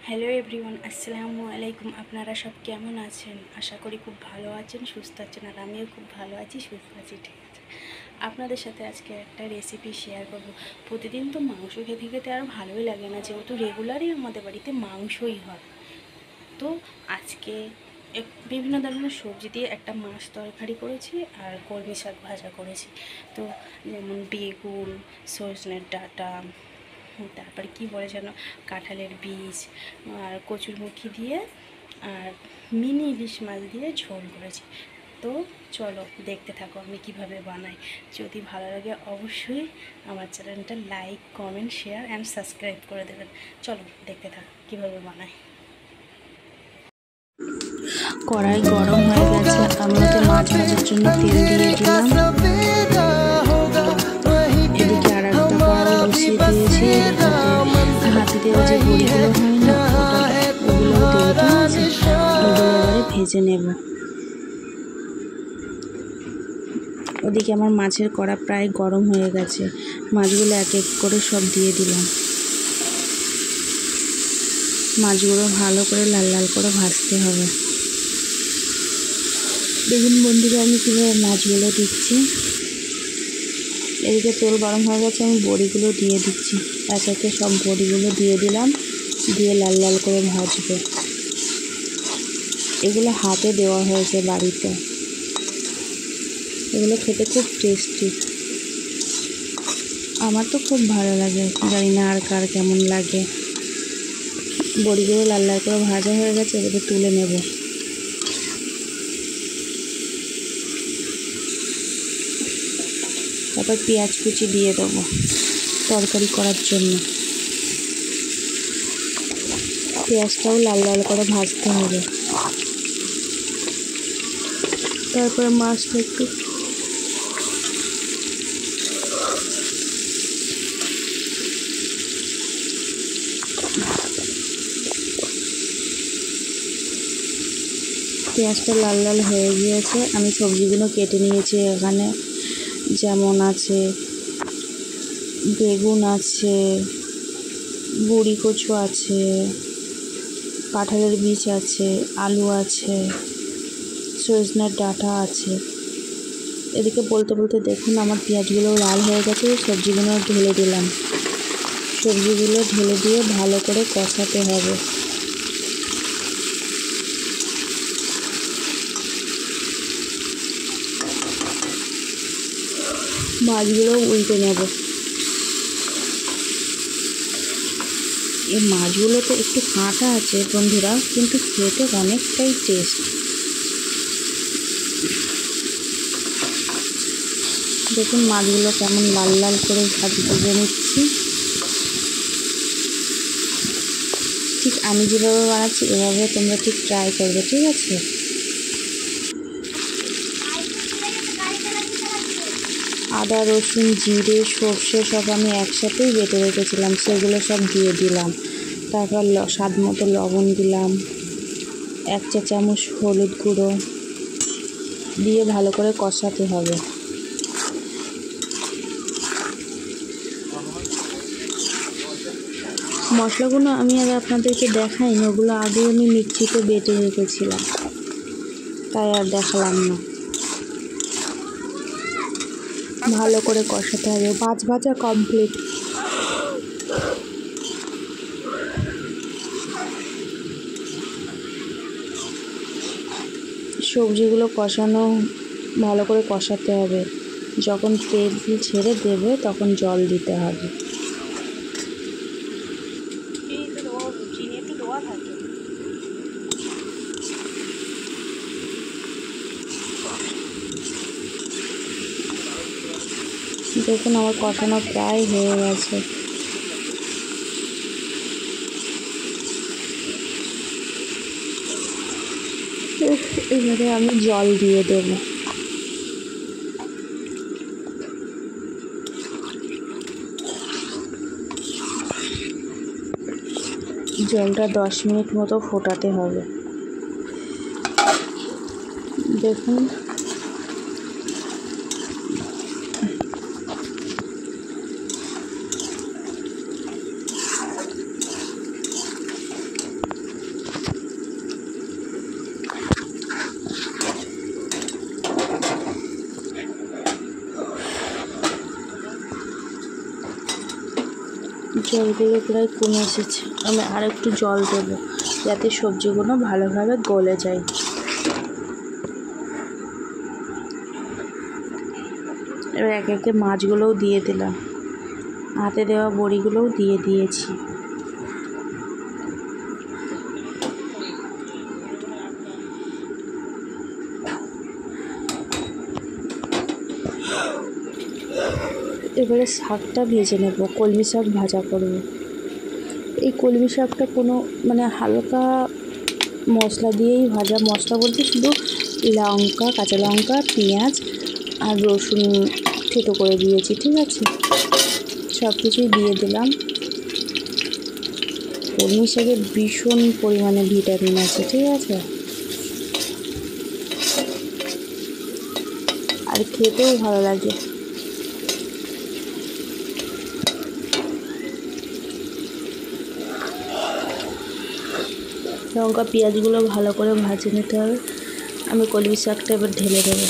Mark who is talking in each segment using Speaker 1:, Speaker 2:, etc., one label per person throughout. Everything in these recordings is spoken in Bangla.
Speaker 1: হ্যালো এভরিওয়ান, আসসালামু আলাইকুম। আপনারা সব কেমন আছেন? আশা করি খুব ভালো আছেন, সুস্থ আছেন। আর আমিও খুব ভালো আছি, সুস্থ আছি। ঠিক আছে, আপনাদের সাথে আজকে একটা রেসিপি শেয়ার করব। প্রতিদিন তো মাংস খেতে খেতে আর ভালোই লাগে না, যেহেতু রেগুলারই আমাদের বাড়িতে মাংসই হয়। তো আজকে বিভিন্ন ধরনের সবজি দিয়ে একটা মাছ তরকারি করেছি আর কলমি শাক ভাজা করেছি। তো যেমন বেগুন, সজনের ডাঁটা, তারপরে কি বলে যেন, কাঁঠালের বীজ আর কচুরমুখী দিয়ে আর মিনি ইলিশ মাছ দিয়ে ঝোল করেছি। তো চলো দেখতে থাকো আমি কিভাবে বানাই। যদি ভালো লাগে অবশ্যই আমার চ্যানেলটা like, comment, share and subscribe করে দেবেন। চলো দেখতে থাকো কিভাবে বানাই। কড়াই গরম হয়ে গেছে, আমি ওতে মাছ ভাজার জন্য তেল দিয়ে দিলাম। এদিকে আর একটা কড়াই বসিয়ে দিয়েছি, হাতে দেওয়া যে বড়িগুলো হয় না, ওগুলো দিয়ে দিয়েছি। ওগুলো এবারে ভেজে নেব। ওদিকে আমার মাছের কড়া প্রায় গরম হয়ে গেছে, মাছগুলো এক এক করে সব দিয়ে দিলাম। মাছগুলো ভালো করে লাল লাল করে ভাজতে হবে। দেখুন বন্ধুরা, আমি কীভাবে মাছগুলো দিচ্ছি। এদিকে তেল গরম হয়ে গেছে, আমি বড়িগুলো দিয়ে দিচ্ছি। এক একে সব বড়িগুলো দিয়ে দিলাম, দিয়ে লাল লাল করে ভাজবো। এগুলো হাতে দেওয়া হয়েছে বাড়িতে, এগুলো খেতে খুব টেস্টি। আমার তো খুব ভালো লাগে, জানি না আর কার কেমন লাগে। বড়িগুলো লাল লাল করে ভাজা হয়ে গেছে, এবারে তুলে নেব। তারপর পেঁয়াজ কুচি দিয়ে দেবো তরকারি করার জন্য। পেঁয়াজটাও লাল লাল করে ভাজতে হবে। তারপরে মাছটা একটু পেঁয়াজটা লাল লাল হয়ে গিয়েছে, আমি সবজিগুলো কেটে নিয়েছি। এখানে যেমন আছে বেগুন আছে, বড়ি কচু আছে, কাঁঠালের বীজ আছে, আলু আছে, সজনের ডাঁটা আছে। এদিকে বলতে বলতে দেখুন আমার পেঁয়াজগুলো লাল হয়ে গেছে, সবজিগুলো ঢেলে দিলাম। সবজিগুলো ঢেলে দিয়ে ভালো করে কষাতে হবে। মাছগুলো উল্টে নেব। এই মাছগুলোতে একটু কাঁটা আছে বন্ধুরা, কিন্তু খেতে অনেকটাই টেস্ট। দেখুন মাছগুলো কেমন লাল লাল করে ভেজে নিচ্ছি। ঠিক আমি যেভাবে বানাচ্ছি এভাবে তোমরা ঠিক ট্রাই করবে, ঠিক আছে? আদা, রসুন, জিরে, সর্ষে সব আমি একসাথেই বেটে রেখেছিলাম, সেগুলো সব দিয়ে দিলাম। তারপর স্বাদ মতো লবণ দিলাম, 1 চা চামচ হলুদ গুঁড়ো দিয়ে ভালো করে কষাতে হবে। মশলাগুলো আমি আর আপনাদেরকে দেখাইনি, ওগুলো আগে আমি মিক্সিতে বেটে রেখেছিলাম, তাই আর দেখালাম না। ভালো করে কষাতে হবে। মাছ ভাজা কমপ্লিট। সবজিগুলো কষানো ভালো করে কষাতে হবে। যখন তেল ছেড়ে দেবে তখন জল দিতে হবে। দেখুন আমার কষানো প্রায় হয়ে গেছে। এবারে আমি জল দিয়ে দেব। জলটা 10 মিনিট মতো ফোটাতে হবে। দেখুন জলগুলো প্রায় কমে এসেছে, আমি আর একটু জল দেবো যাতে সবজিগুলো ভালোভাবে গলে যায়। এবার একে একে মাছগুলোও দিয়ে দিলাম, হাতে দেওয়া বড়িগুলোও দিয়ে দিয়েছি। এবারে শাকটা ভেজে নেব, কলমি শাক ভাজা করব। এই কলমি শাকটা কোনো হালকা মশলা দিয়েই ভাজা, মশলা বলতে শুধু লঙ্কা, কাঁচা লঙ্কা, পেঁয়াজ আর রসুন থেতো করে দিয়েছি, ঠিক আছে? সব কিছুই দিয়ে দিলাম। কলমি শাকে ভীষণ পরিমাণে ভিটামিন আছে, ঠিক আছে? আর খেতেও ভালো লাগে। লঙ্কা পেঁয়াজগুলো ভালো করে ভাজে নিতে হবে। আমি কলমি শাকটা এবার ঢেলে দেবো।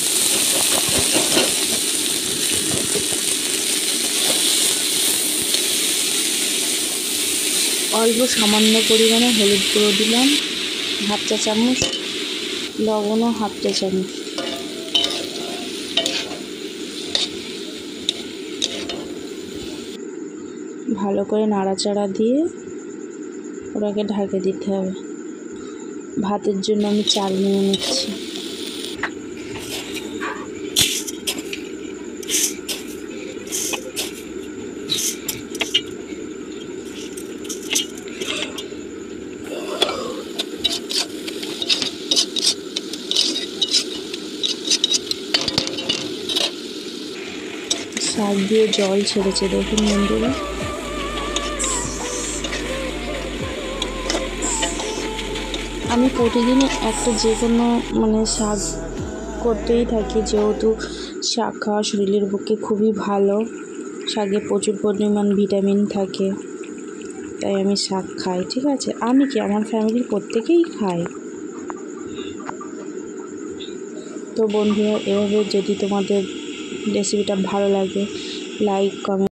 Speaker 1: অল্প সামান্য পরিমাণে হলুদ গুঁড়ো দিলাম, হাফ চা চামচ, লবণও হাফ চা চামচ। ভালো করে নাড়াচাড়া দিয়ে ওটাকে ঢাকে দিতে হবে। ভাতের জন্য আমি চাল নিয়ে নিচ্ছি। শাক দিয়ে জল ছেড়েছে, দেখুন বন্ধুরা। আমি প্রতিদিনই একটা যে কোনো শাক করতেই থাকি, যেহেতু শাক খাওয়া শরীরের পক্ষে খুবই ভালো। শাকে প্রচুর পরিমাণ ভিটামিন থাকে, তাই আমি শাক খাই, ঠিক আছে? আমি কি, আমার ফ্যামিলির প্রত্যেকেই খায়। তো বন্ধুরা, এভাবে যদি তোমাদের রেসিপিটা ভালো লাগে, লাইক, কমেন্ট